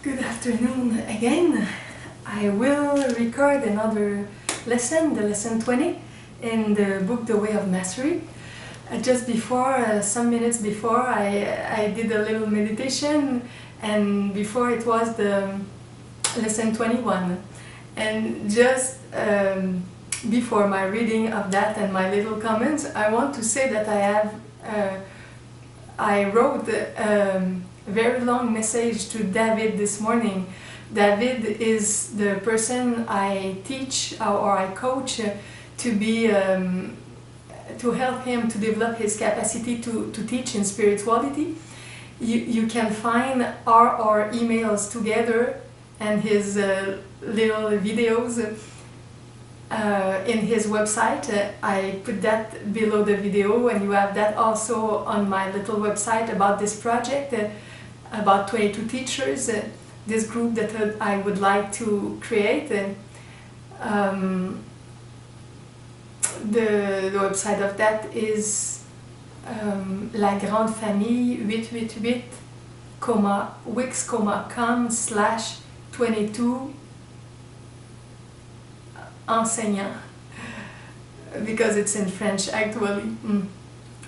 Good afternoon again. I will record another lesson, the lesson 20, in the book The Way of Mastery. Just before, some minutes before, I did a little meditation, and before it was the lesson 21. And just before my reading of that and my little comments, I want to say that I wrote a very long message to David this morning. David is the person I teach or I coach to be to help him to develop his capacity to teach in spirituality. You can find our emails together and his little videos in his website. I put that below the video, and you have that also on my little website about this project, about 22 teachers, this group that I would like to create. The website of that is La Grande Famille 888.wix.com/22 enseignants, because it's in French actually.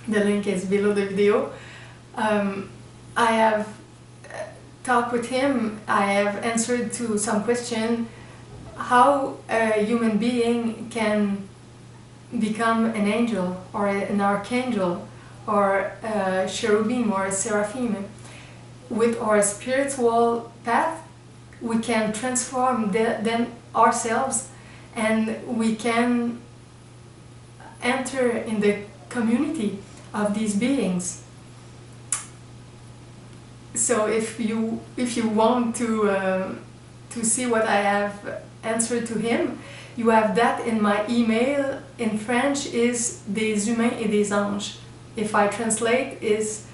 The link is below the video. I have talked with him, I have answered to some question how a human being can become an angel or an archangel or a cherubim or a seraphim. With our spiritual path, we can transform them ourselves, and we can enter in the community of these beings. So if you want to see what I have answered to him, you have that in my email. In French is des humains et des anges. If I translate, it's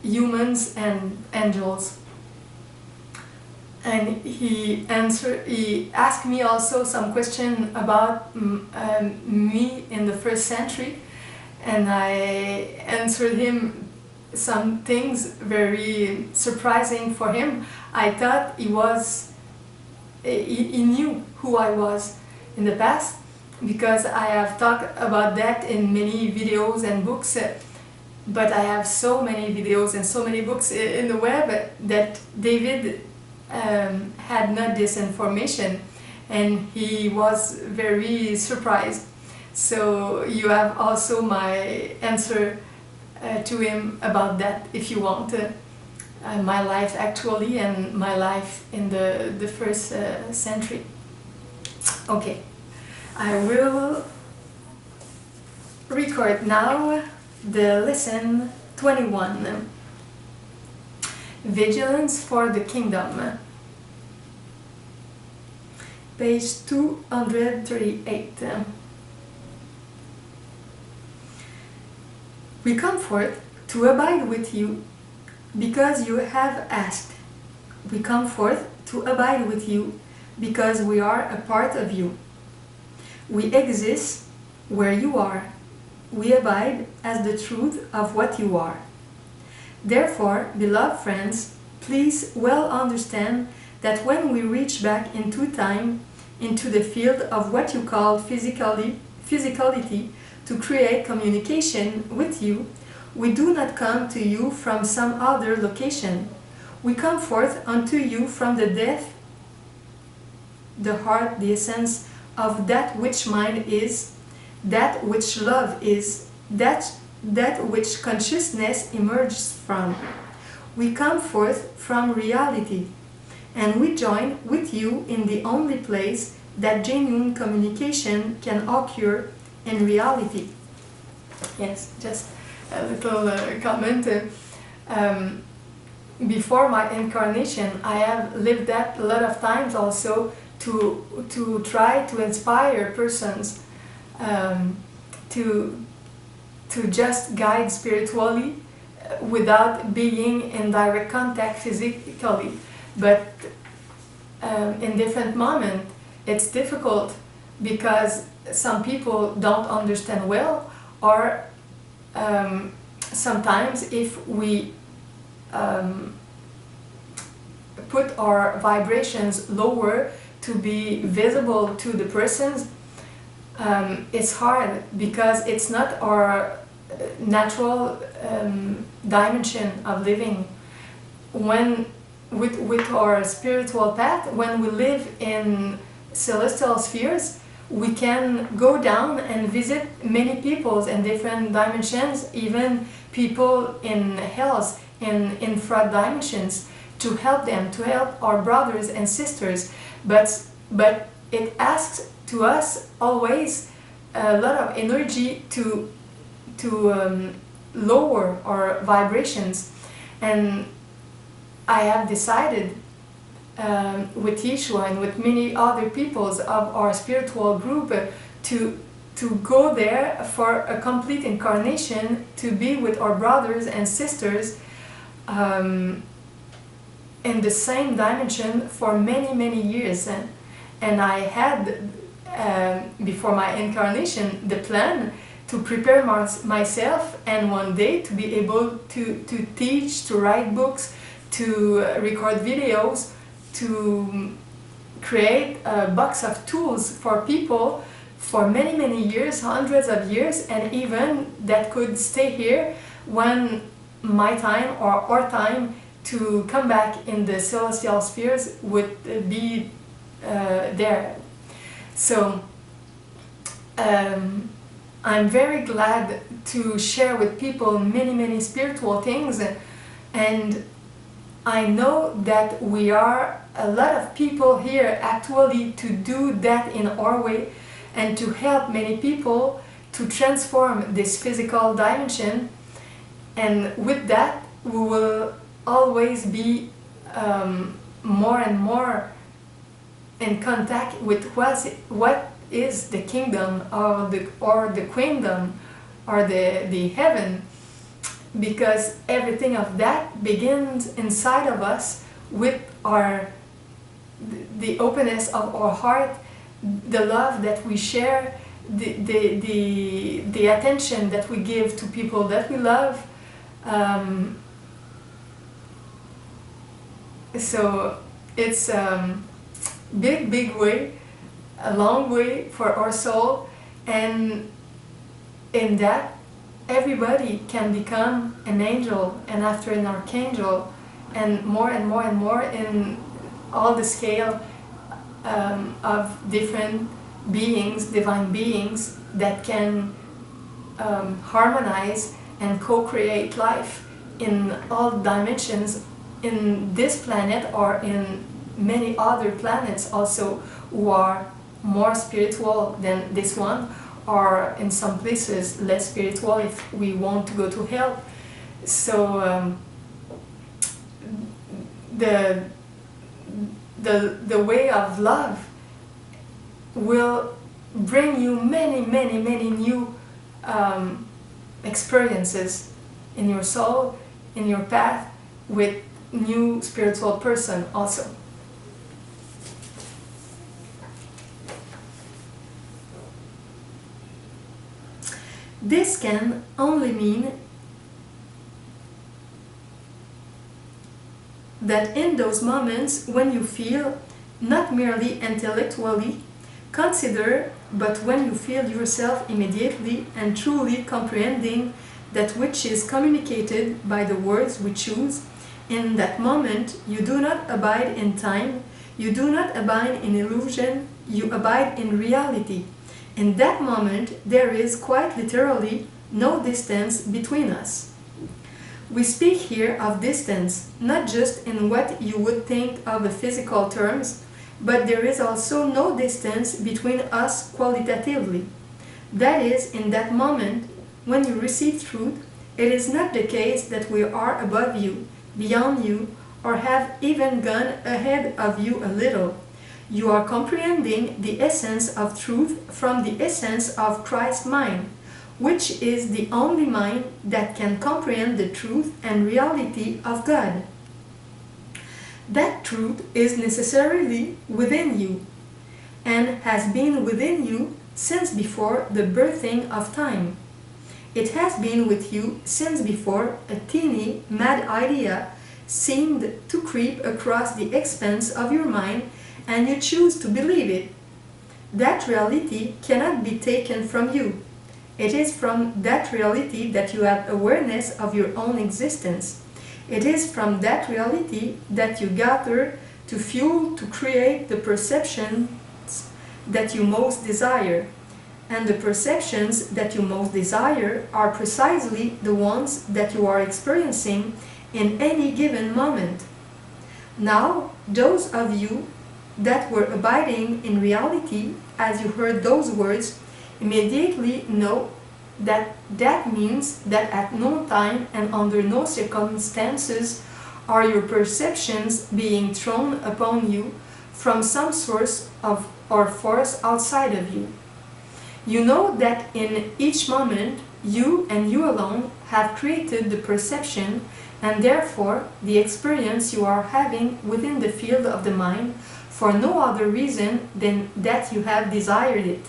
humans and angels. And he asked me also some question about me in the first century, and I answered him some things very surprising for him. I thought he knew who I was in the past, because I have talked about that in many videos and books, but I have so many videos and so many books in the web that David had not this information, and he was very surprised. So you have also my answer to him about that, if you want. My life actually, and my life in the first century. Okay, I will record now the lesson 21. Vigilance for the Kingdom. Page 238. We come forth to abide with you because you have asked. We come forth to abide with you because we are a part of you. We exist where you are. We abide as the truth of what you are. Therefore, beloved friends, please well understand that when we reach back into time, into the field of what you call physicality, to create communication with you, we do not come to you from some other location. We come forth unto you from the depth, the heart, the essence of that which mind is, that which love is, that which consciousness emerges from. We come forth from reality, and we join with you in the only place that genuine communication can occur in reality. Yes, just a little comment. Before my incarnation, I have lived that a lot of times also to try to inspire persons to just guide spiritually without being in direct contact physically. But in different moments, it's difficult because some people don't understand well, or sometimes if we put our vibrations lower to be visible to the persons, it's hard because it's not our natural dimension of living. When with our spiritual path, when we live in celestial spheres, we can go down and visit many peoples in different dimensions, even people in hells, in infra dimensions, to help them, to help our brothers and sisters. But it asks to us always a lot of energy to lower our vibrations. And I have decided with Yeshua and with many other peoples of our spiritual group to go there for a complete incarnation, to be with our brothers and sisters in the same dimension for many years. And I had before my incarnation the plan to prepare myself, and one day to be able to teach, to write books, to record videos, to create a box of tools for people for many years, hundreds of years, and even that could stay here when my time or our time to come back in the celestial spheres would be there. So I'm very glad to share with people many spiritual things, and I know that we are a lot of people here actually to do that in our way and to help many people to transform this physical dimension. And with that, we will always be more and more in contact with what is the kingdom or the queendom or the heaven, because everything of that begins inside of us with the openness of our heart, the love that we share, the attention that we give to people that we love. So it's big way, a long way for our soul, and in that everybody can become an angel and after an archangel, and more in all the scale of different beings, divine beings that can harmonize and co-create life in all dimensions in this planet or in many other planets also, who are more spiritual than this one, or in some places less spiritual if we want to go to hell. So the way of love will bring you many new experiences in your soul, in your path, with new spiritual person also. This can only mean that in those moments when you feel, not merely intellectually consider, but when you feel yourself immediately and truly comprehending that which is communicated by the words we choose, in that moment you do not abide in time, you do not abide in illusion, you abide in reality. In that moment there is quite literally no distance between us. We speak here of distance, not just in what you would think of the physical terms, but there is also no distance between us qualitatively. That is, in that moment, when you receive truth, it is not the case that we are above you, beyond you, or have even gone ahead of you a little. You are comprehending the essence of truth from the essence of Christ's mind, which is the only mind that can comprehend the truth and reality of God. That truth is necessarily within you, and has been within you since before the birthing of time. It has been with you since before a teeny, mad idea seemed to creep across the expanse of your mind and you choose to believe it. That reality cannot be taken from you. It is from that reality that you have awareness of your own existence. It is from that reality that you gather to fuel to create the perceptions that you most desire. And the perceptions that you most desire are precisely the ones that you are experiencing in any given moment. Now, those of you that were abiding in reality as you heard those words immediately know that that means that at no time and under no circumstances are your perceptions being thrown upon you from some source of or force outside of you. You know that in each moment you and you alone have created the perception and therefore the experience you are having within the field of the mind for no other reason than that you have desired it.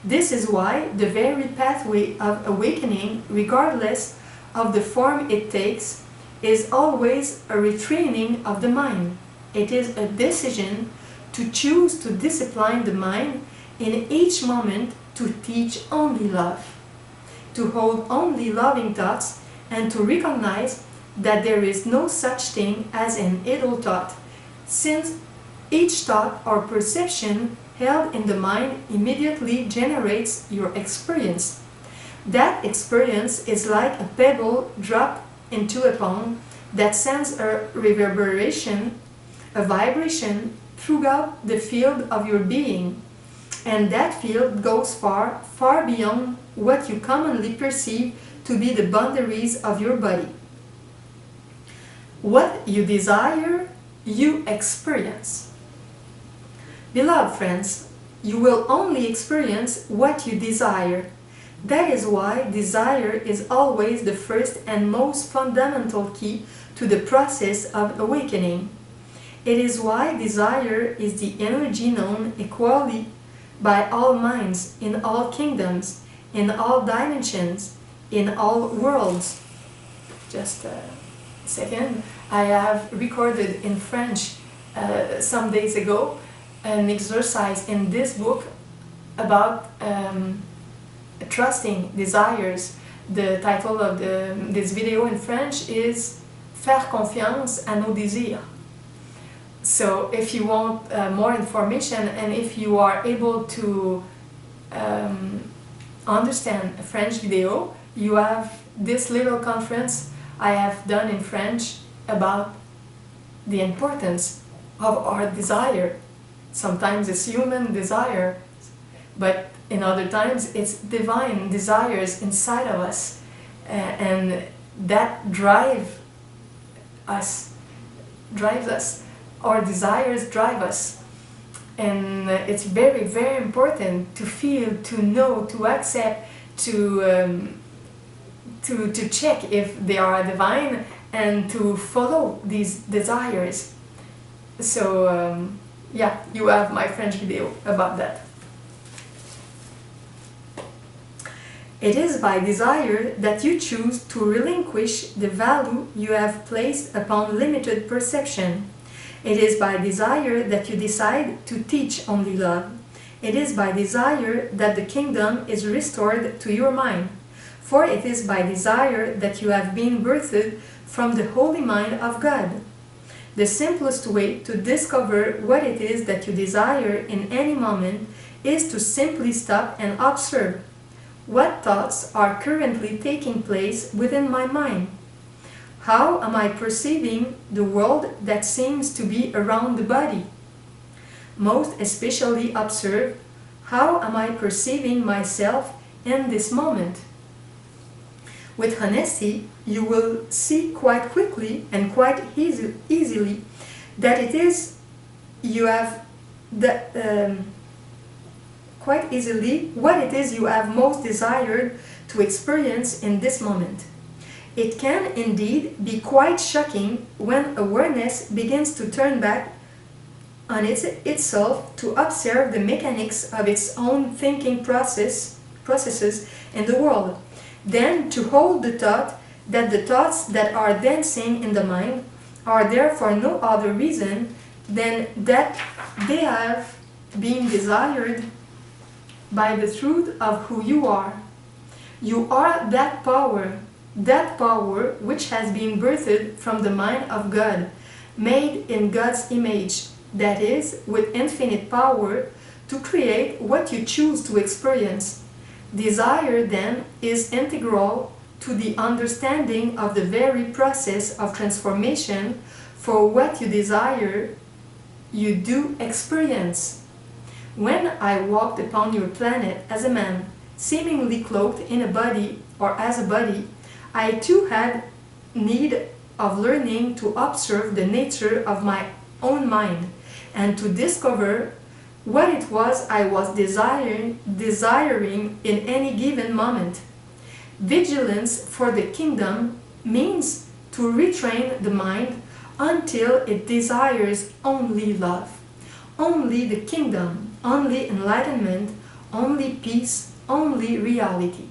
This is why the very pathway of awakening, regardless of the form it takes, is always a retraining of the mind. It is a decision to choose to discipline the mind in each moment to teach only love, to hold only loving thoughts, and to recognize that there is no such thing as an idle thought, since each thought or perception held in the mind immediately generates your experience. That experience is like a pebble dropped into a pond that sends a reverberation, a vibration throughout the field of your being, and that field goes far, far beyond what you commonly perceive to be the boundaries of your body. What you desire, you experience. Beloved friends, you will only experience what you desire. That is why desire is always the first and most fundamental key to the process of awakening. It is why desire is the energy known equally by all minds, in all kingdoms, in all dimensions, in all worlds. Just a second. I have recorded in French some days ago an exercise in this book about trusting desires. The title of this video in French is Faire confiance à nos désirs. So if you want more information and if you are able to understand a French video, you have this little conference I have done in French about the importance of our desire. Sometimes it's human desire, but in other times it's divine desires inside of us, and that drives us. Our desires drive us, and it's very, very important to feel, to know, to accept, to check if they are divine and to follow these desires. So yeah, you have my French video about that. It is by desire that you choose to relinquish the value you have placed upon limited perception. It is by desire that you decide to teach only love. It is by desire that the kingdom is restored to your mind. For it is by desire that you have been birthed from the holy mind of God. The simplest way to discover what it is that you desire in any moment is to simply stop and observe. What thoughts are currently taking place within my mind? How am I perceiving the world that seems to be around the body? Most especially observe, how am I perceiving myself in this moment? With honesty, you will see quite quickly and quite easily that it is you have quite easily what it is you have most desired to experience in this moment. It can indeed be quite shocking when awareness begins to turn back on itself to observe the mechanics of its own thinking processes in the world. Then to hold the thought that the thoughts that are dancing in the mind are there for no other reason than that they have been desired by the truth of who you are. You are that power which has been birthed from the mind of God, made in God's image, that is, with infinite power to create what you choose to experience. Desire, then, is integral to the understanding of the very process of transformation, for what you desire, you do experience. When I walked upon your planet as a man, seemingly clothed in a body or as a body, I too had need of learning to observe the nature of my own mind and to discover what it was I was desiring in any given moment. Vigilance for the kingdom means to retrain the mind until it desires only love, only the kingdom, only enlightenment, only peace, only reality.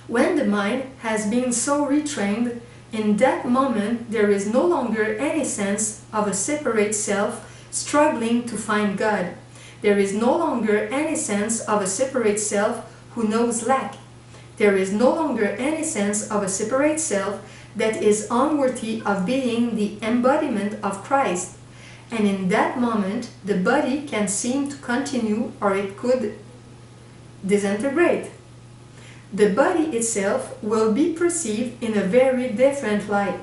When the mind has been so retrained, in that moment there is no longer any sense of a separate self struggling to find God. There is no longer any sense of a separate self who knows lack. There is no longer any sense of a separate self that is unworthy of being the embodiment of Christ. And in that moment, the body can seem to continue, or it could disintegrate. The body itself will be perceived in a very different light.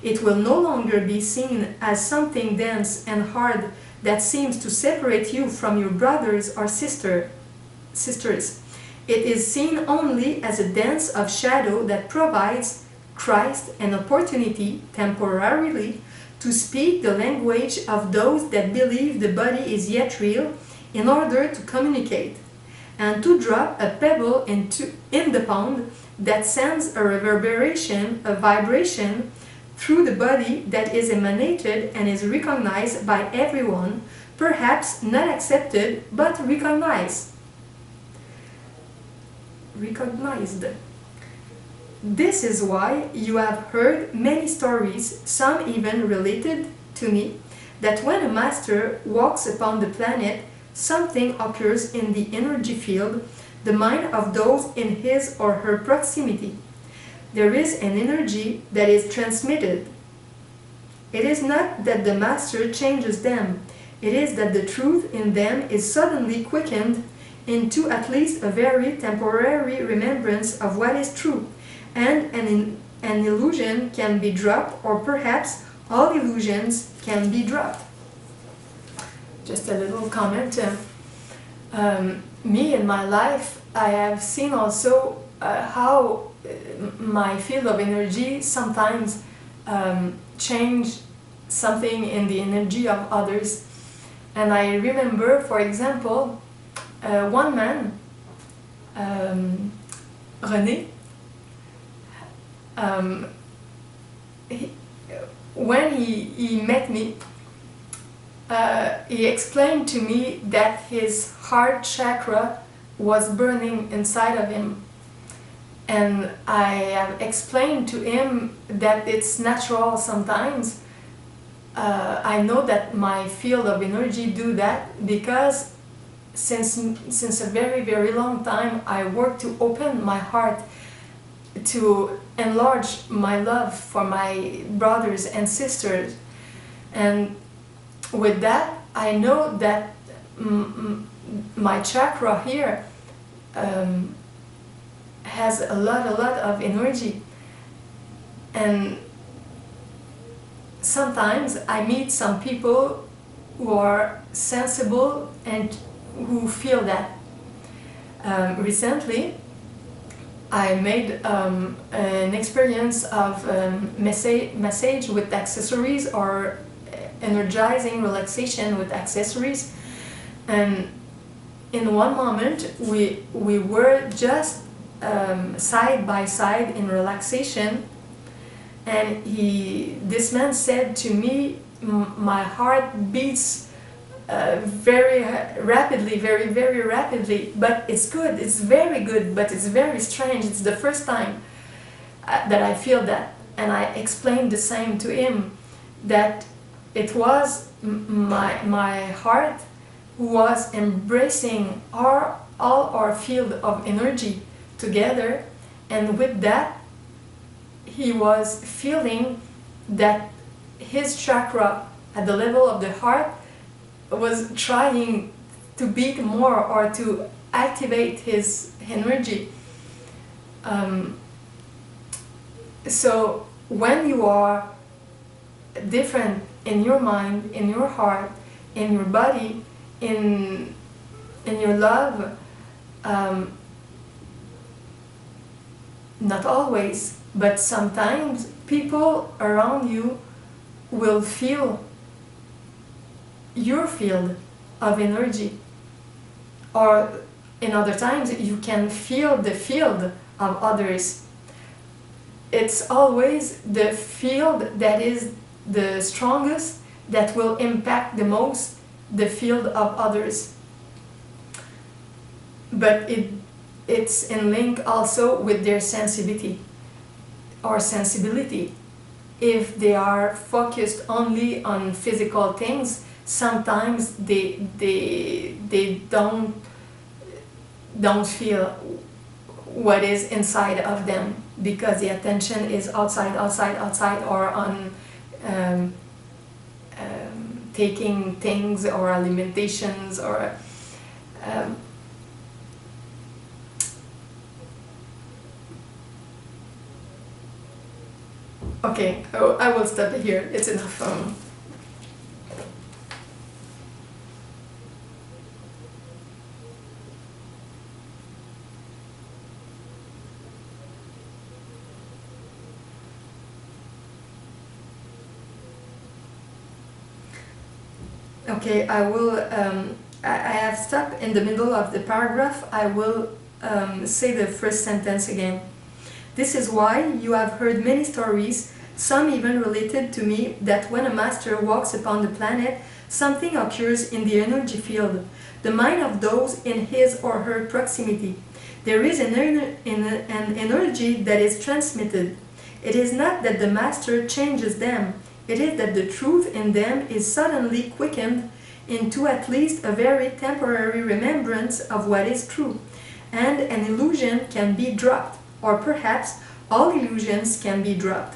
It will no longer be seen as something dense and hard that seems to separate you from your brothers or sisters. It is seen only as a dance of shadow that provides Christ an opportunity temporarily to speak the language of those that believe the body is yet real in order to communicate, and to drop a pebble in the pond that sends a reverberation, a vibration through the body that is emanated and is recognized by everyone, perhaps not accepted but recognized. This is why you have heard many stories, some even related to me, that when a master walks upon the planet, something occurs in the energy field, the mind of those in his or her proximity. There is an energy that is transmitted. It is not that the master changes them, it is that the truth in them is suddenly quickened into at least a very temporary remembrance of what is true, and an illusion can be dropped, or perhaps all illusions can be dropped. Just a little comment. Me in my life, I have seen also how my field of energy sometimes change something in the energy of others. And I remember, for example, one man, René, when he met me, he explained to me that his heart chakra was burning inside of him. And I have explained to him that it's natural sometimes. I know that my field of energy do that because since a very, very long time I work to open my heart, to enlarge my love for my brothers and sisters. And with that, I know that my chakra here has a lot of energy. And sometimes I meet some people who are sensible and who feel that. Recently, I made an experience of massage with accessories, or energizing relaxation with accessories, and in one moment we were just side by side in relaxation, and this man said to me, my heart beats very rapidly, very rapidly, but it's good, it's very good, but it's very strange, it's the first time that I feel that. and I explained the same to him, that it was my heart who was embracing all our field of energy together, and with that he was feeling that his chakra at the level of the heart was trying to beat more or to activate his energy. So when you are different in your mind, in your heart, in your body, in your love, not always, but sometimes people around you will feel your field of energy, or in other times you can feel the field of others. It's always the field that is the strongest that will impact the most the field of others. But it's in link also with their sensitivity or sensibility. If they are focused only on physical things, sometimes they don't feel what is inside of them, because the attention is outside, or on taking things or alimentations or okay, I will stop it here. It's enough. Okay, I will. I have stopped in the middle of the paragraph. I will say the first sentence again. This is why you have heard many stories, some even related to me, that when a master walks upon the planet, something occurs in the energy field, the mind of those in his or her proximity. There is an energy that is transmitted. It is not that the master changes them, it is that the truth in them is suddenly quickened into at least a very temporary remembrance of what is true, and an illusion can be dropped, or perhaps all illusions can be dropped.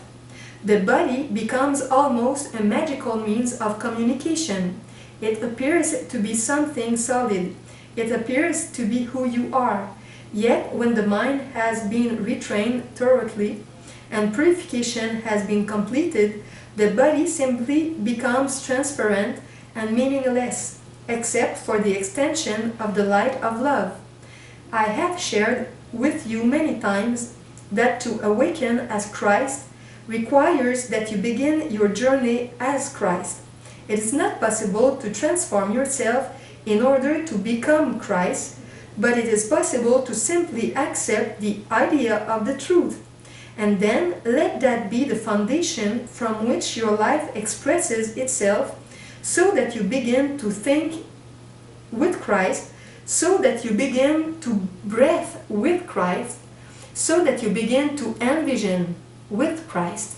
The body becomes almost a magical means of communication. It appears to be something solid. It appears to be who you are. Yet when the mind has been retrained thoroughly and purification has been completed, the body simply becomes transparent and meaningless, except for the extension of the light of love. I have shared with you many times that to awaken as Christ requires that you begin your journey as Christ. It is not possible to transform yourself in order to become Christ, but it is possible to simply accept the idea of the truth, and then let that be the foundation from which your life expresses itself, so that you begin to think with Christ, so that you begin to breathe with Christ, so that you begin to envision with Christ.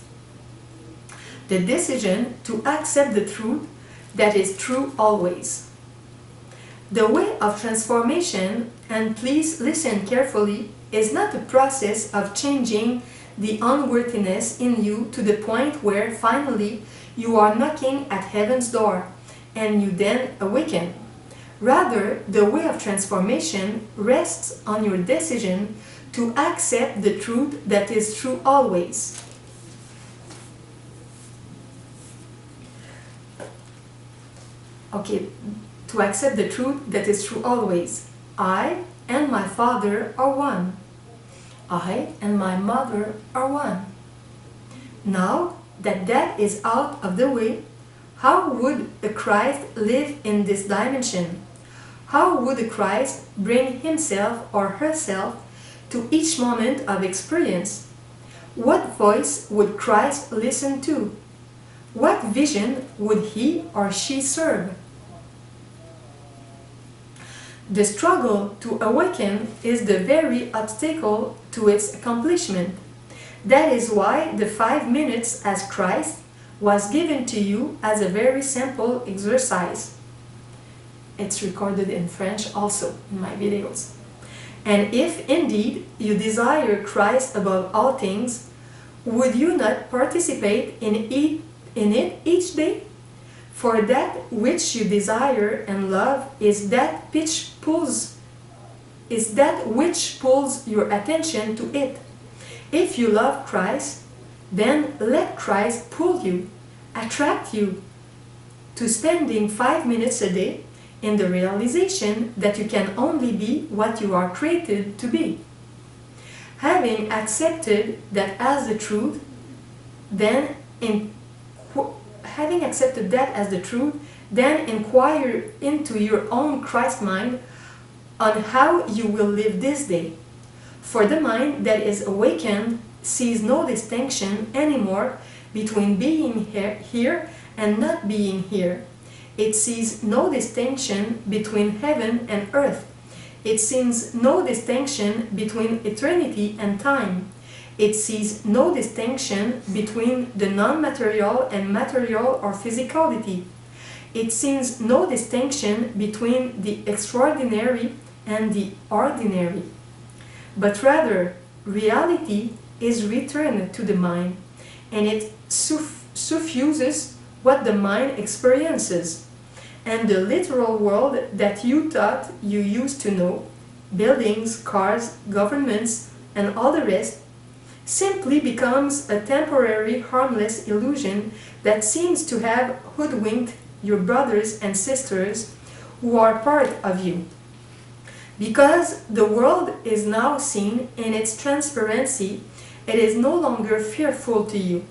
The decision to accept the truth that is true always. The way of transformation, and please listen carefully, is not a process of changing the unworthiness in you to the point where finally you are knocking at heaven's door and you then awaken. Rather, the way of transformation rests on your decision to accept the truth that is true always. Okay, to accept the truth that is true always. I and my Father are one. I and my mother are one. Now that that is out of the way, how would a Christ live in this dimension? How would a Christ bring himself or herself to each moment of experience? What voice would Christ listen to? What vision would he or she serve? The struggle to awaken is the very obstacle to its accomplishment. That is why the 5 minutes as Christ was given to you as a very simple exercise. It's recorded in French also in my videos. And if indeed you desire Christ above all things, would you not participate in it each day? For that which you desire and love is that which pulls your attention to it. If you love Christ, then let Christ pull you, attract you to spending 5 minutes a day in the realization that you can only be what you are created to be. Having accepted that as the truth, then inquire into your own Christ mind on how you will live this day. For the mind that is awakened sees no distinction anymore between being here and not being here. It sees no distinction between heaven and earth. It sees no distinction between eternity and time. It sees no distinction between the non-material and material or physicality. It sees no distinction between the extraordinary and the ordinary. But rather, reality is returned to the mind, and it suffuses what the mind experiences. And the literal world that you thought you used to know, buildings, cars, governments, and all the rest, simply becomes a temporary harmless illusion that seems to have hoodwinked your brothers and sisters who are part of you. Because the world is now seen in its transparency, it is no longer fearful to you.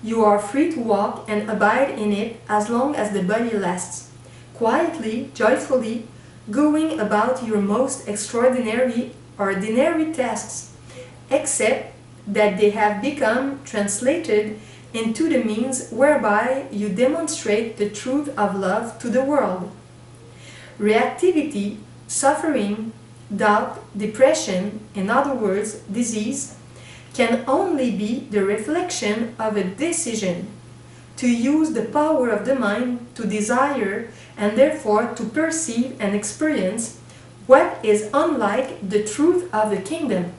You are free to walk and abide in it as long as the body lasts, quietly, joyfully, going about your most extraordinary, ordinary tasks, except that they have become translated into the means whereby you demonstrate the truth of love to the world. Reactivity, suffering, doubt, depression, in other words, disease, can only be the reflection of a decision to use the power of the mind to desire and therefore to perceive and experience what is unlike the truth of the kingdom.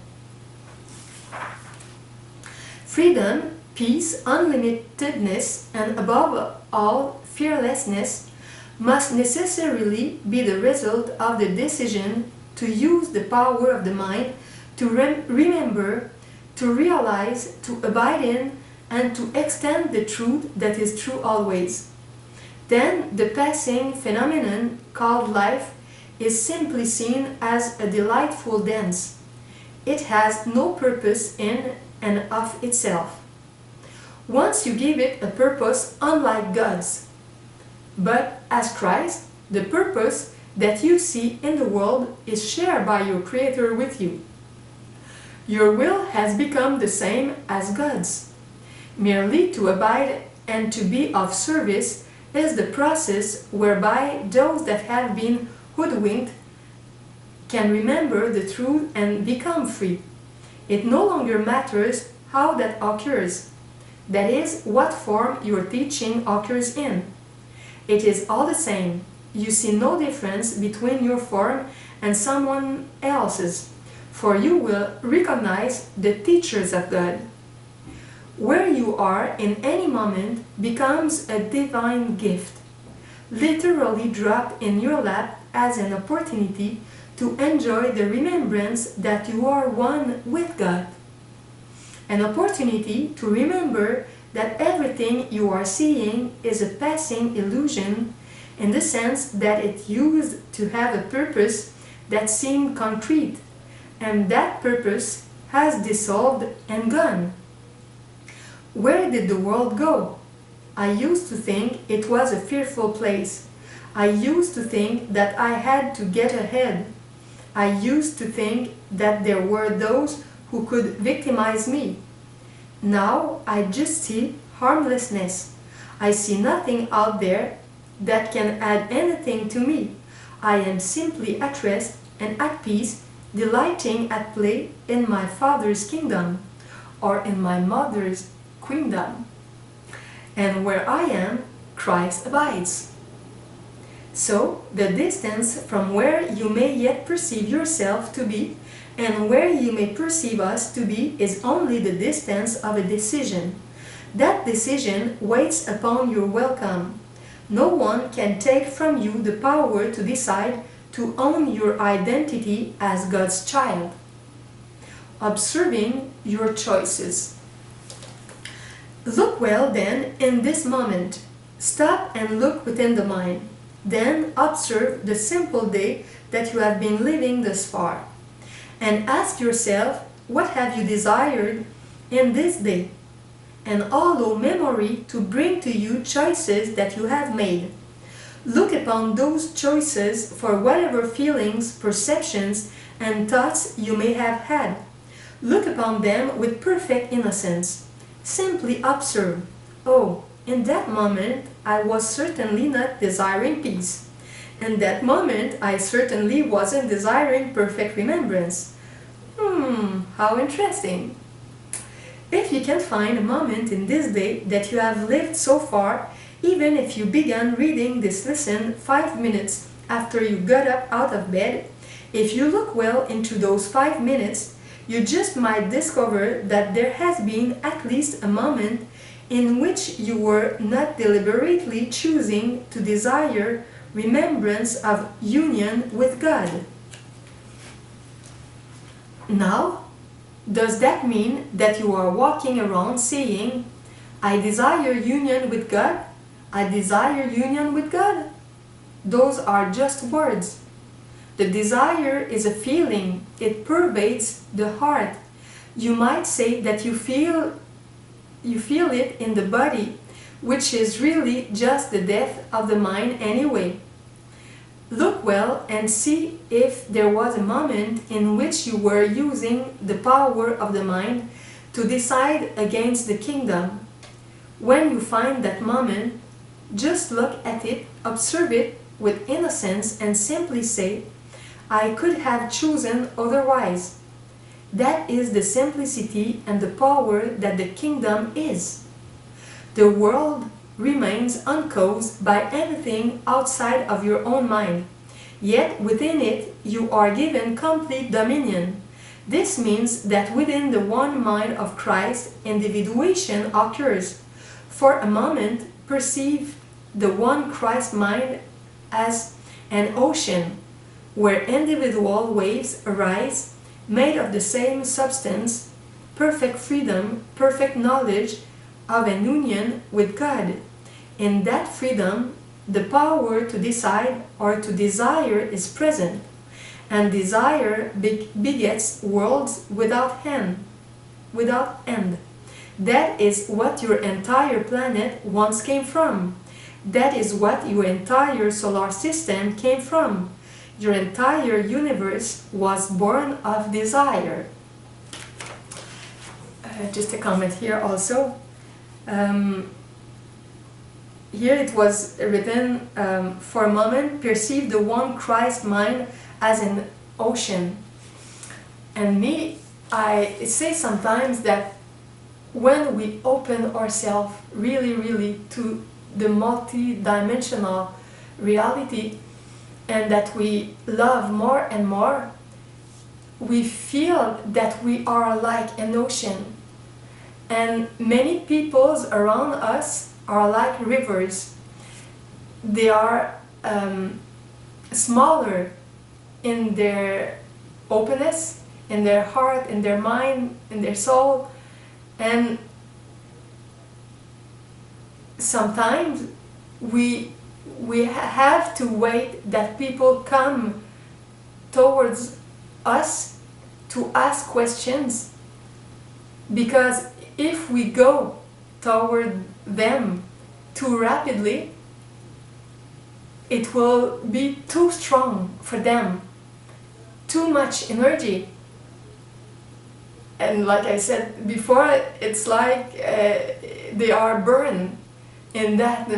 Freedom, peace, unlimitedness, and above all, fearlessness must necessarily be the result of the decision to use the power of the mind to remember, to realize, to abide in, and to extend the truth that is true always. Then the passing phenomenon called life is simply seen as a delightful dance. It has no purpose in and of itself. Once you give it a purpose unlike God's. But as Christ, the purpose that you see in the world is shared by your Creator with you. Your will has become the same as God's. Merely to abide and to be of service is the process whereby those that have been hoodwinked can remember the truth and become free. It no longer matters how that occurs, that is, what form your teaching occurs in. It is all the same. You see no difference between your form and someone else's, for you will recognize the teachers of God. Where you are in any moment becomes a divine gift, literally dropped in your lap as an opportunity to enjoy the remembrance that you are one with God. An opportunity to remember that everything you are seeing is a passing illusion in the sense that it used to have a purpose that seemed concrete, and that purpose has dissolved and gone. Where did the world go? I used to think it was a fearful place. I used to think that I had to get ahead. I used to think that there were those who could victimize me. Now I just see harmlessness. I see nothing out there that can add anything to me. I am simply at rest and at peace, delighting at play in my Father's kingdom. or in my mother's queendom. And where I am, Christ abides. So, the distance from where you may yet perceive yourself to be and where you may perceive us to be is only the distance of a decision. That decision waits upon your welcome. No one can take from you the power to decide to own your identity as God's child. Observing your choices. Look well then in this moment. Stop and look within the mind. Then observe the simple day that you have been living thus far. And ask yourself, what have you desired in this day? And allow memory to bring to you choices that you have made. Look upon those choices for whatever feelings, perceptions, and thoughts you may have had. Look upon them with perfect innocence. Simply observe, oh, in that moment I was certainly not desiring peace. In that moment I certainly wasn't desiring perfect remembrance. How interesting. If you can find a moment in this day that you have lived so far, even if you began reading this lesson 5 minutes after you got up out of bed, if you look well into those 5 minutes, you just might discover that there has been at least a moment in which you were not deliberately choosing to desire remembrance of union with God. Now, does that mean that you are walking around saying, I desire union with God? I desire union with God? Those are just words. The desire is a feeling. It pervades the heart. You might say that you feel it in the body, which is really just the death of the mind anyway. Look well and see if there was a moment in which you were using the power of the mind to decide against the kingdom. When you find that moment, just look at it, observe it with innocence and simply say, I could have chosen otherwise. That is the simplicity and the power that the kingdom is. The world remains uncaused by anything outside of your own mind. Yet within it you are given complete dominion. This means that within the one mind of Christ, individuation occurs. For a moment, perceive the one Christ mind as an ocean, where individual waves arise, made of the same substance, perfect freedom, perfect knowledge of an union with God. In that freedom, the power to decide or to desire is present, and desire begets worlds without end. That is what your entire planet once came from. That is what your entire solar system came from. Your entire universe was born of desire. Just a comment here also. Here it was written, for a moment, perceive the one Christ mind as an ocean. And me, I say sometimes that when we open ourselves really to the multi-dimensional reality, and that we love more and more, we feel that we are like an ocean. And many peoples around us are like rivers. They are smaller in their openness, in their heart, in their mind, in their soul. And sometimes we have to wait that people come towards us to ask questions, because if we go toward them too rapidly, it will be too strong for them, too much energy. And like I said before, it's like they are burned in that.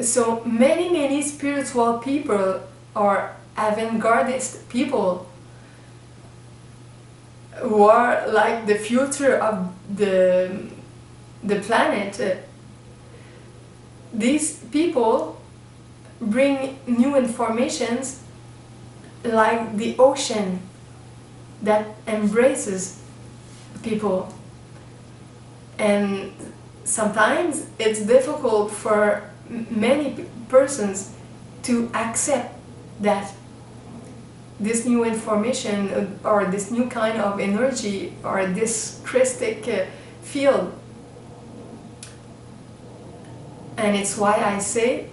So many spiritual people or avant-gardist people who are like the future of the planet. These people bring new informations like the ocean that embraces people. And sometimes it's difficult for many persons to accept that this new information or this new kind of energy or this Christic field. And it's why I say,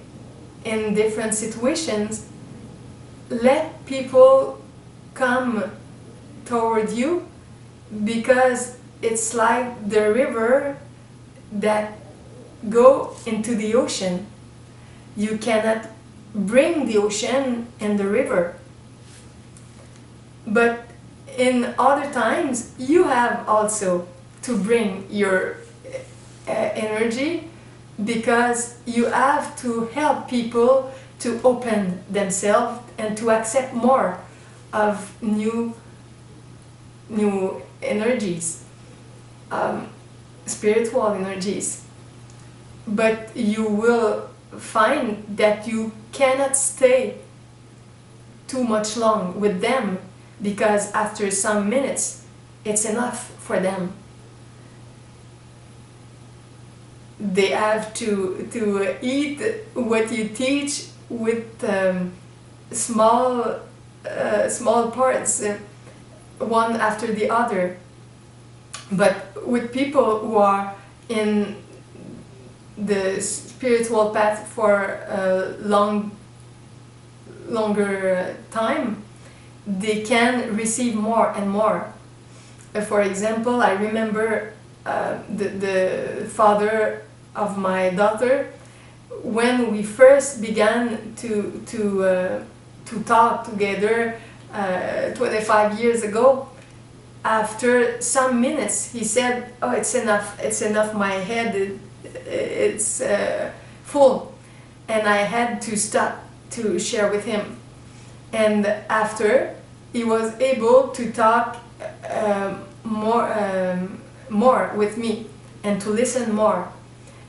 in different situations, let people come toward you, because it's like the river that go into the ocean. You cannot bring the ocean in the river. But in other times, you have also to bring your energy, because you have to help people to open themselves and to accept more of new energies, spiritual energies. But you will find that you cannot stay too much long with them, because after some minutes it's enough for them. They have to eat what you teach with small parts, one after the other. But with people who are in the spiritual path for a longer time, they can receive more and more. For example, I remember the father of my daughter, when we first began to talk together 25 years ago. After some minutes he said, "Oh, it's enough, my head it's full," and I had to stop to share with him. And after, he was able to talk more with me and to listen more.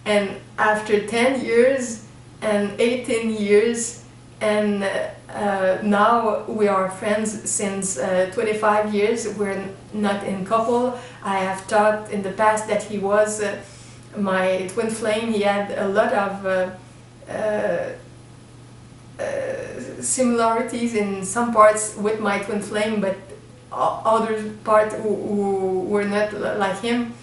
And after 10 years and 18 years, and now we are friends since 25 years. We're not in couple. I have thought in the past that he was my twin flame. He had a lot of similarities in some parts with my twin flame, but other parts who were not like him.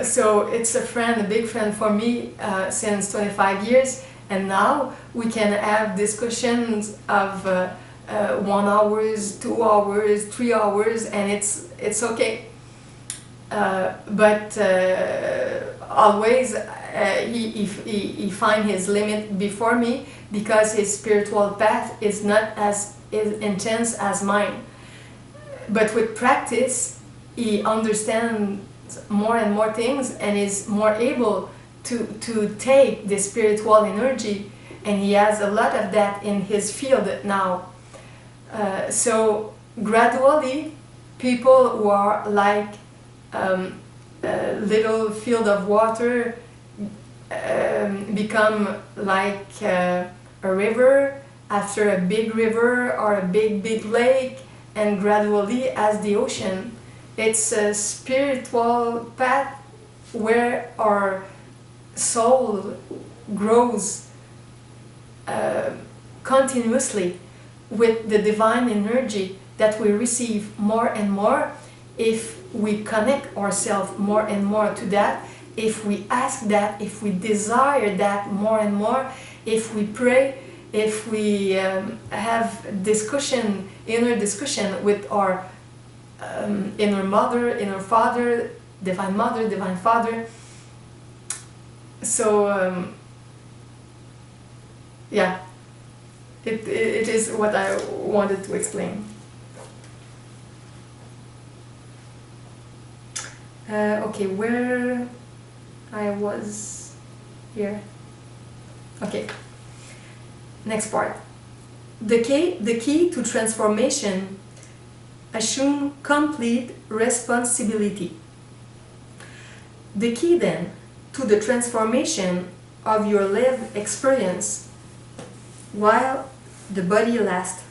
So it's a friend, a big friend for me since 25 years, and now we can have discussions of 1 hour, 2 hours, 3 hours, and it's okay. But always he find his limit before me, because his spiritual path is not as intense as mine. But with practice, he understands more and more things and is more able to take the spiritual energy, and he has a lot of that in his field now. So gradually, people who are like a little field of water become like a river, after a big river or a big lake, and gradually as the ocean. It's a spiritual path where our soul grows continuously with the divine energy that we receive more and more if we connect ourselves more and more to that, if we ask that, if we desire that more and more, if we pray, if we have discussion, inner discussion with our inner mother, inner father, divine mother, divine father. So yeah, it is what I wanted to explain. Okay, where I was here. Okay, next part. The key to transformation assume complete responsibility. The key then to the transformation of your lived experience while the body lasts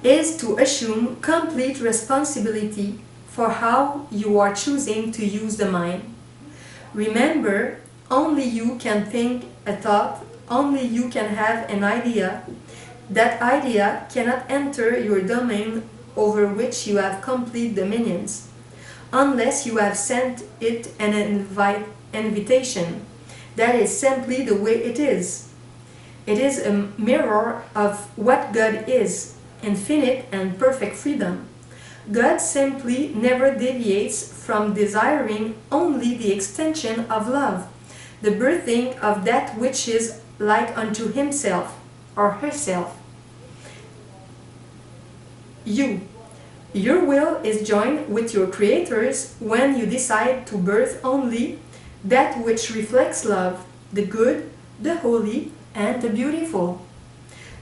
is to assume complete responsibility for how you are choosing to use the mind. Remember, only you can think a thought, only you can have an idea. That idea cannot enter your domain over which you have complete dominions, unless you have sent it an invitation. That is simply the way it is. It is a mirror of what God is, infinite and perfect freedom. God simply never deviates from desiring only the extension of love, the birthing of that which is like unto himself or herself. Your will is joined with your Creator's when you decide to birth only that which reflects love, the good, the holy, and the beautiful.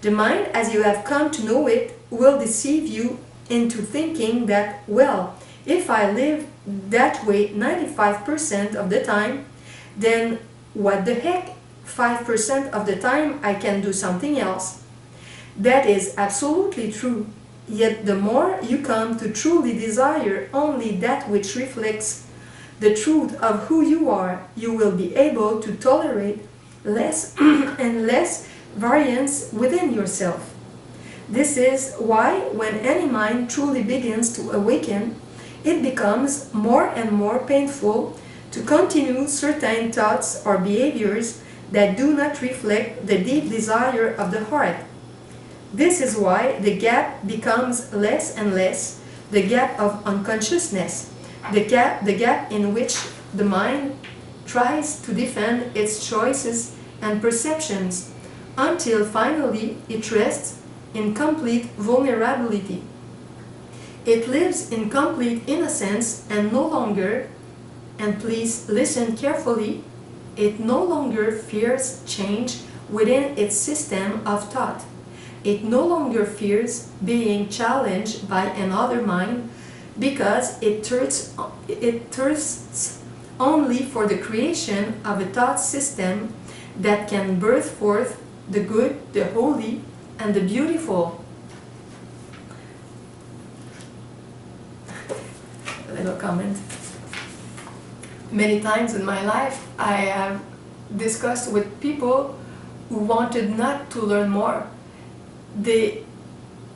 The mind, as you have come to know it, will deceive you into thinking that, well, if I live that way 95% of the time, then what the heck, 5% of the time I can do something else. That is absolutely true. Yet the more you come to truly desire only that which reflects the truth of who you are, you will be able to tolerate less and less variance within yourself. This is why when any mind truly begins to awaken, it becomes more and more painful to continue certain thoughts or behaviors that do not reflect the deep desire of the heart. This is why the gap becomes less and less the gap of unconsciousness, the gap in which the mind tries to defend its choices and perceptions, until finally it rests in complete vulnerability. It lives in complete innocence and no longer, and please listen carefully, it no longer fears change within its system of thought. It no longer fears being challenged by another mind because it thirsts only for the creation of a thought system that can birth forth the good, the holy, and the beautiful. A little comment. Many times in my life I have discussed with people who wanted not to learn more. They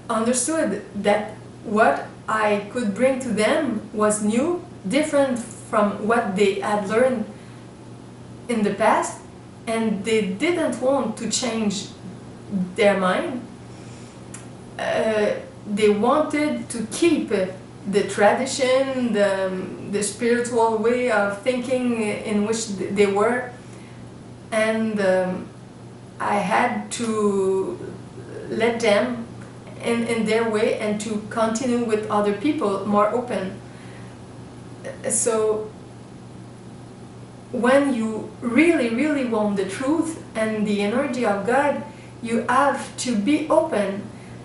understood that what I could bring to them was new, different from what they had learned in the past, and they didn't want to change their mind. They wanted to keep the tradition, the spiritual way of thinking in which they were, and I had to let them in their way and to continue with other people more open. So when you really want the truth and the energy of God, you have to be open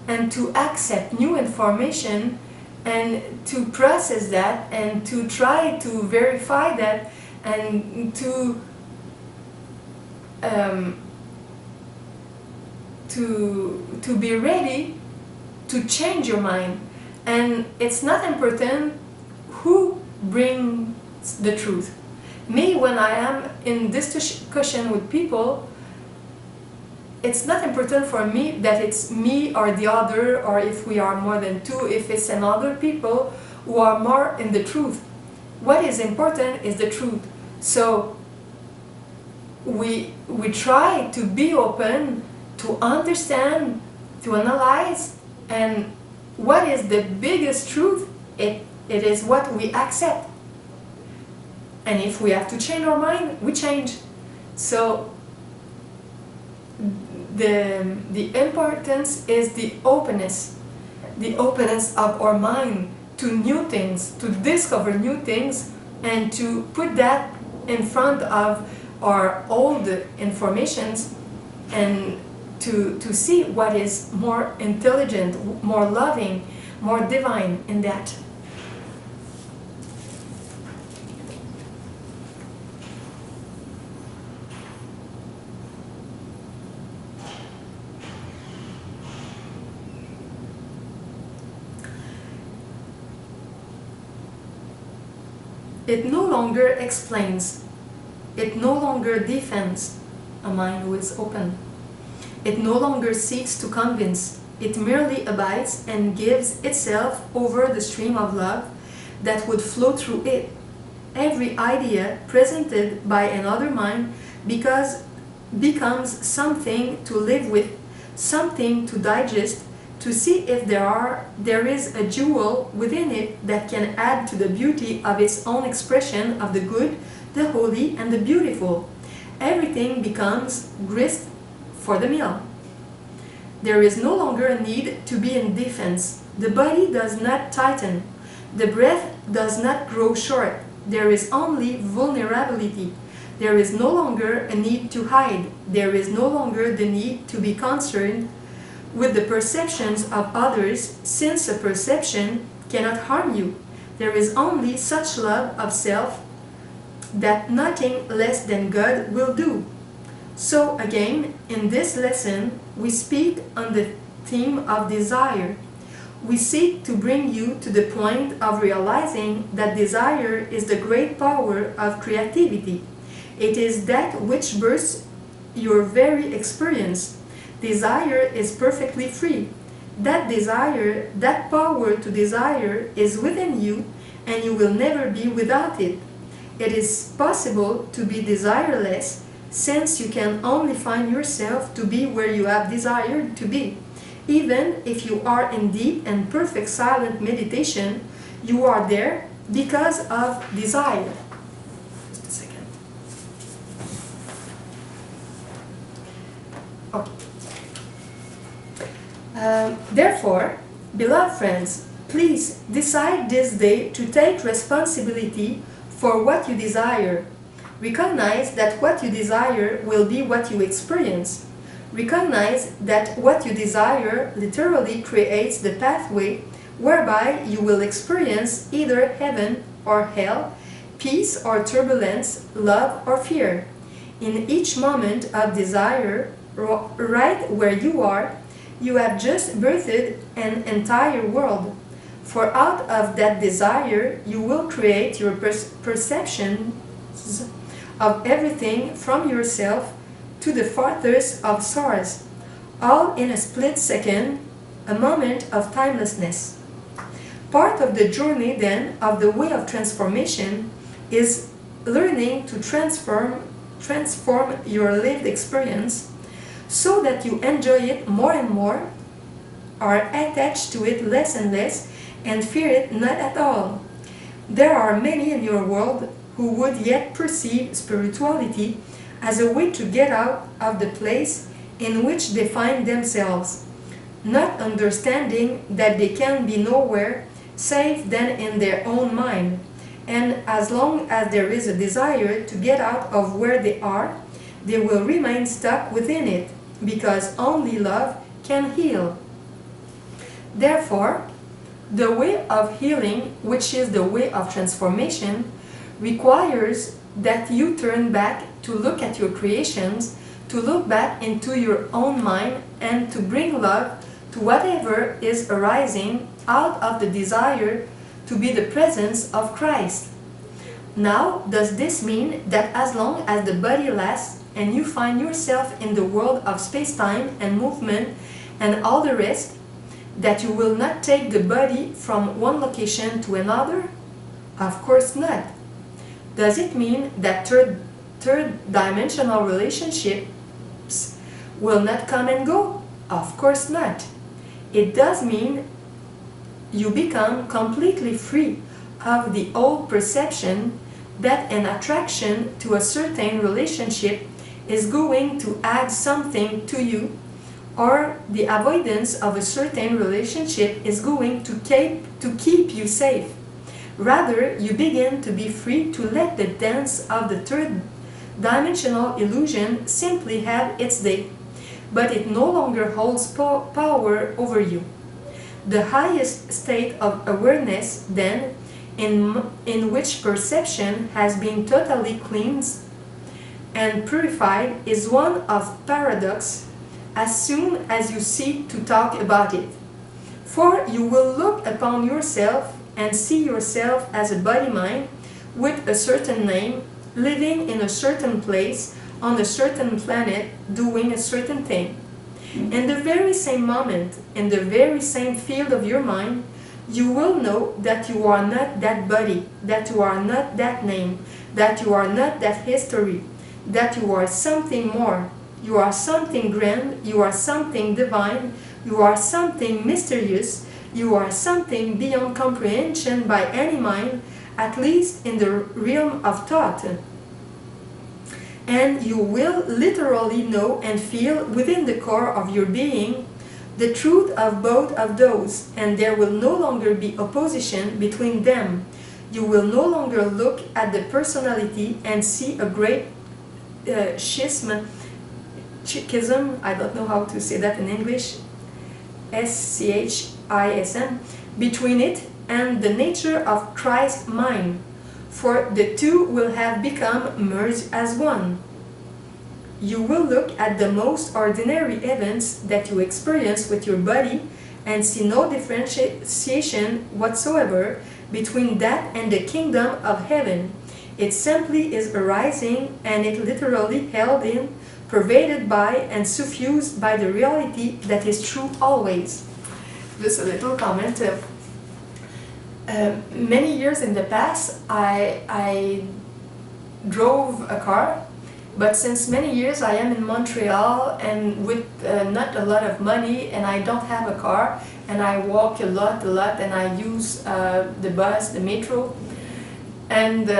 and to accept new information and to process that and to try to verify that and to be ready to change your mind. And it's not important who brings the truth. Me, when I am in this discussion with people, it's not important for me that it's me or the other, or if we are more than two, if it's another people who are more in the truth. What is important is the truth. So we try to be open, to understand, to analyze, and what is the biggest truth? It is what we accept. And if we have to change our mind, we change. So the importance is the openness of our mind to new things, to discover new things, and to put that in front of our old informations, and to see what is more intelligent, more loving, more divine in that. It no longer explains. It no longer defends a mind who is open. It no longer seeks to convince. It merely abides and gives itself over the stream of love that would flow through it. Every idea presented by another mind becomes something to live with, something to digest, to see if there is a jewel within it that can add to the beauty of its own expression of the good, the holy, and the beautiful. Everything becomes grist for the mill. There is no longer a need to be in defense. The body does not tighten. The breath does not grow short. There is only vulnerability. There is no longer a need to hide. There is no longer the need to be concerned with the perceptions of others, since a perception cannot harm you. There is only such love of self that nothing less than God will do. So again, in this lesson, we speak on the theme of desire. We seek to bring you to the point of realizing that desire is the great power of creativity. It is that which bursts your very experience. Desire is perfectly free. That desire, that power to desire is within you, and you will never be without it. It is possible to be desireless, since you can only find yourself to be where you have desired to be. Even if you are in deep and perfect silent meditation, you are there because of desire. Just a second. Okay. Therefore, beloved friends, please decide this day to take responsibility for what you desire. Recognize that what you desire will be what you experience. Recognize that what you desire literally creates the pathway whereby you will experience either heaven or hell, peace or turbulence, love or fear. In each moment of desire, right where you are, you have just birthed an entire world. For out of that desire, you will create your perceptions of everything from yourself to the farthest of stars, all in a split second, a moment of timelessness. Part of the journey, then, of the way of transformation is learning to transform your lived experience so that you enjoy it more and more, are attached to it less and less, and fear it not at all. There are many in your world who would yet perceive spirituality as a way to get out of the place in which they find themselves, not understanding that they can be nowhere save than in their own mind. And as long as there is a desire to get out of where they are, they will remain stuck within it, because only love can heal. Therefore, the way of healing, which is the way of transformation, requires that you turn back to look at your creations, to look back into your own mind, and to bring love to whatever is arising out of the desire to be the presence of Christ. Now, does this mean that as long as the body lasts and you find yourself in the world of space-time and movement and all the rest, that you will not take the body from one location to another? Of course not. Does it mean that third-dimensional relationships will not come and go? Of course not. It does mean you become completely free of the old perception that an attraction to a certain relationship is going to add something to you, or the avoidance of a certain relationship is going to keep you safe. Rather, you begin to be free to let the dance of the third-dimensional illusion simply have its day, but it no longer holds power over you. the highest state of awareness, then, in which perception has been totally cleansed and purified, is one of paradox as soon as you seek to talk about it. For you will look upon yourself and see yourself as a body-mind with a certain name, living in a certain place, on a certain planet, doing a certain thing. In the very same moment, in the very same field of your mind, you will know that you are not that body, that you are not that name, that you are not that history, that you are something more. You are something grand, you are something divine, you are something mysterious, you are something beyond comprehension by any mind, at least in the realm of thought. And you will literally know and feel within the core of your being the truth of both of those, and there will no longer be opposition between them. You will no longer look at the personality and see a great schism, I don't know how to say that in English, schism, between it and the nature of Christ's mind, for the two will have become merged as one. You will look at the most ordinary events that you experience with your body and see no differentiation whatsoever between that and the kingdom of heaven. It simply is arising, and it literally held in, pervaded by, and suffused by the reality that is true always. Just a little comment. Many years in the past, I drove a car, but since many years I am in Montreal and with not a lot of money, and I don't have a car, and I walk a lot, and I use the bus, the metro, and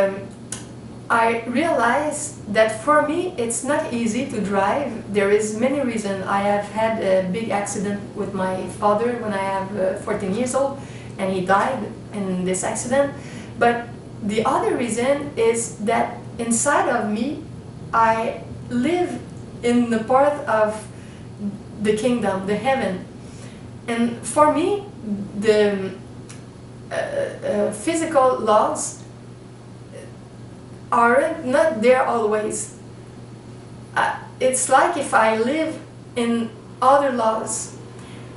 I realized that for me it's not easy to drive. There is many reasons. I have had a big accident with my father when I have 14 years old, and he died in this accident. But the other reason is that inside of me I live in the part of the kingdom, the heaven. And for me, the physical laws are not there always. It's like if I live in other laws.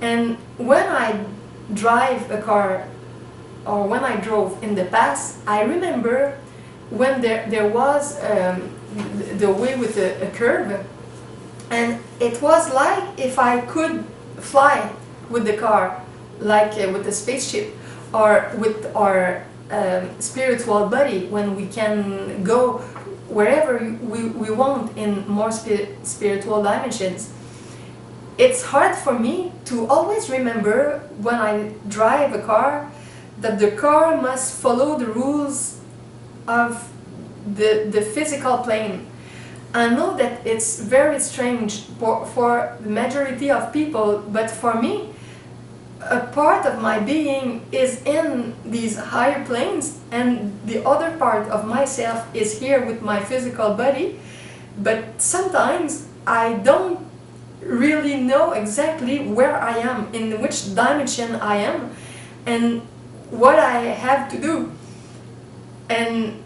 And when I drive a car, or when I drove in the past, I remember when there was the way with a curve, and it was like if I could fly with the car, like with a spaceship, or with our spiritual body, when we can go wherever we want in more spiritual dimensions. It's hard for me to always remember when I drive a car that the car must follow the rules of the physical plane. I know that it's very strange for the majority of people, but for me, a part of my being is in these higher planes, and the other part of myself is here with my physical body. But sometimes I don't really know exactly where I am, in which dimension I am, and what I have to do. And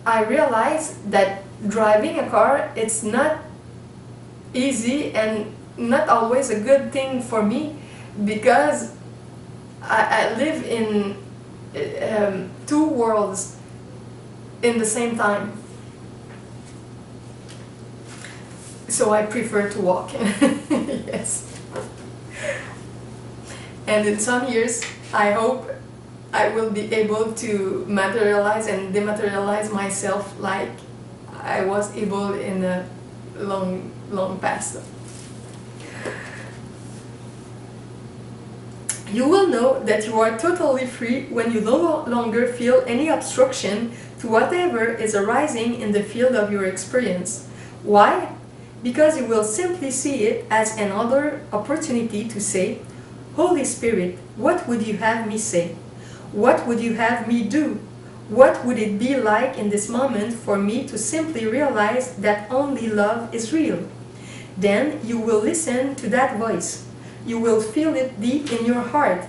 I realize that driving a car, it's not easy and not always a good thing for me, because I live in two worlds in the same time. So I prefer to walk. Yes. And in some years, I hope I will be able to materialize and dematerialize myself like I was able in a long past. You will know that you are totally free when you no longer feel any obstruction to whatever is arising in the field of your experience. Why? Because you will simply see it as another opportunity to say, Holy Spirit, what would you have me say? What would you have me do? What would it be like in this moment for me to simply realize that only love is real? Then you will listen to that voice. You will feel it deep in your heart,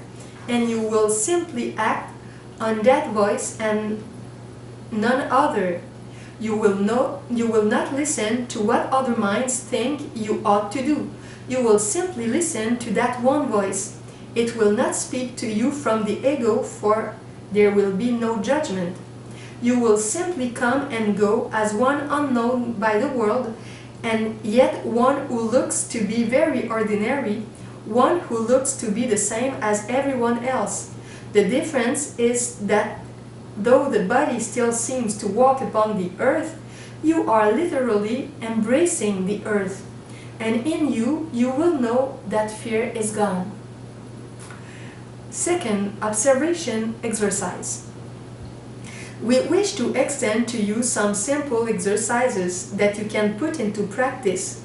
and you will simply act on that voice and none other. You will not listen to what other minds think you ought to do. You will simply listen to that one voice. It will not speak to you from the ego, for there will be no judgment. You will simply come and go as one unknown by the world, and yet one who looks to be very ordinary, one who looks to be the same as everyone else. The difference is that though the body still seems to walk upon the earth, you are literally embracing the earth, and in you, you will know that fear is gone. Second, observation exercise. We wish to extend to you some simple exercises that you can put into practice.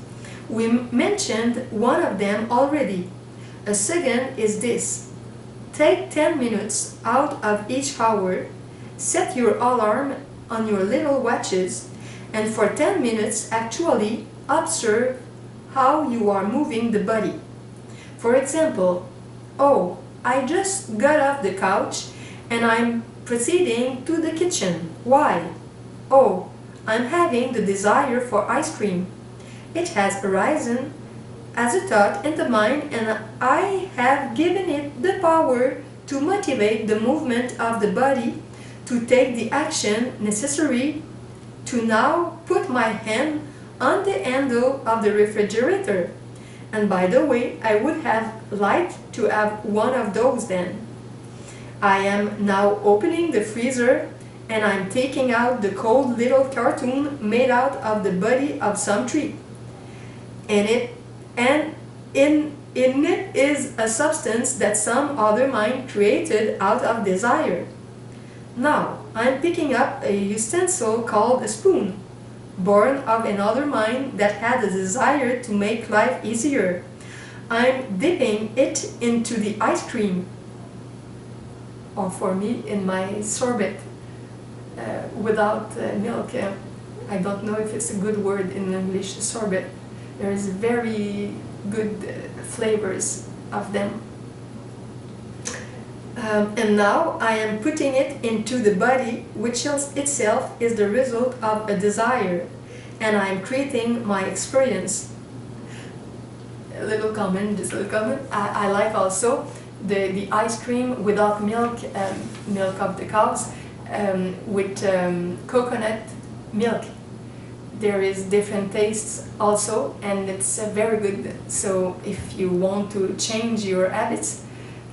We mentioned one of them already. A second is this. Take 10 minutes out of each hour, set your alarm on your little watches, and for 10 minutes actually observe how you are moving the body. For example, oh, I just got off the couch and I'm proceeding to the kitchen. Why? Oh, I'm having the desire for ice cream. It has arisen as a thought in the mind, and I have given it the power to motivate the movement of the body to take the action necessary to now put my hand on the handle of the refrigerator. And by the way, I would have liked to have one of those then. I am now opening the freezer and I'm taking out the cold little cartoon made out of the body of some tree. In it is a substance that some other mind created out of desire. Now, I'm picking up a utensil called a spoon, born of another mind that had a desire to make life easier. I'm dipping it into the ice cream, or for me, in my sorbet, without milk. I don't know if it's a good word in English, sorbet. There is very good flavors of them. And now I am putting it into the body, which itself is the result of a desire, and I am creating my experience. Just a little comment. I like also the ice cream without milk, milk of the cows, with coconut milk. There is different tastes also, and it's very good. So if you want to change your habits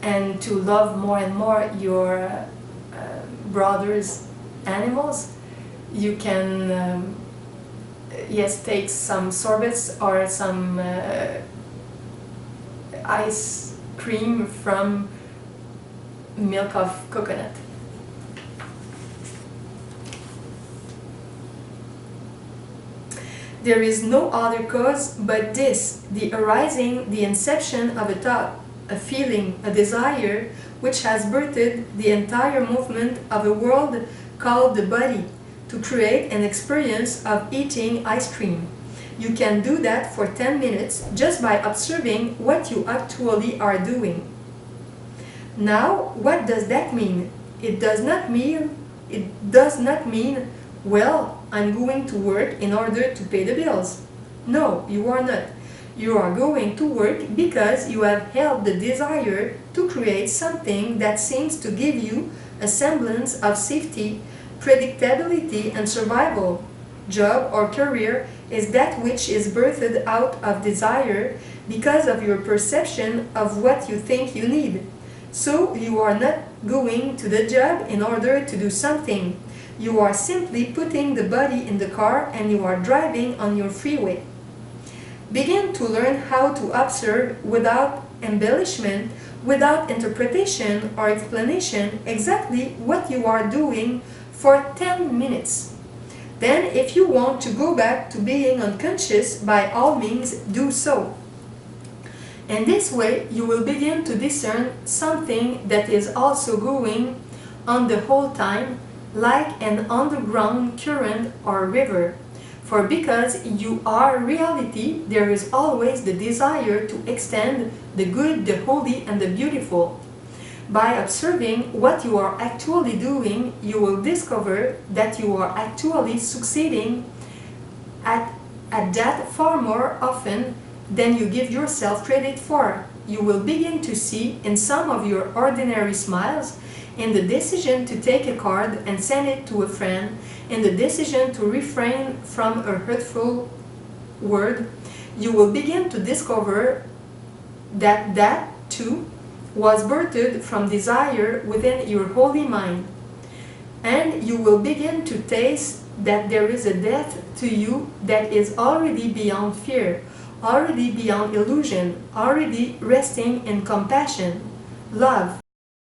and to love more and more your brother's animals, you can yes, take some sorbets or some ice cream from milk of coconut. There is no other cause but this, the arising, the inception of a thought, a feeling, a desire, which has birthed the entire movement of a world called the body, to create an experience of eating ice cream. You can do that for 10 minutes just by observing what you actually are doing. Now, what does that mean? It does not mean, well, I'm going to work in order to pay the bills. No, you are not. You are going to work because you have held the desire to create something that seems to give you a semblance of safety, predictability, and survival. Job or career is that which is birthed out of desire because of your perception of what you think you need. So you are not going to the job in order to do something. You are simply putting the body in the car and you are driving on your freeway. Begin to learn how to observe without embellishment, without interpretation or explanation, exactly what you are doing for 10 minutes. Then, if you want to go back to being unconscious, by all means do so. In this way, you will begin to discern something that is also going on the whole time, like an underground current or river. For because you are reality, there is always the desire to extend the good, the holy, and the beautiful. By observing what you are actually doing, you will discover that you are actually succeeding at that far more often than you give yourself credit for. You will begin to see in some of your ordinary smiles, in the decision to take a card and send it to a friend, in the decision to refrain from a hurtful word, you will begin to discover that that too was birthed from desire within your holy mind. And you will begin to taste that there is a depth to you that is already beyond fear, already beyond illusion, already resting in compassion, love,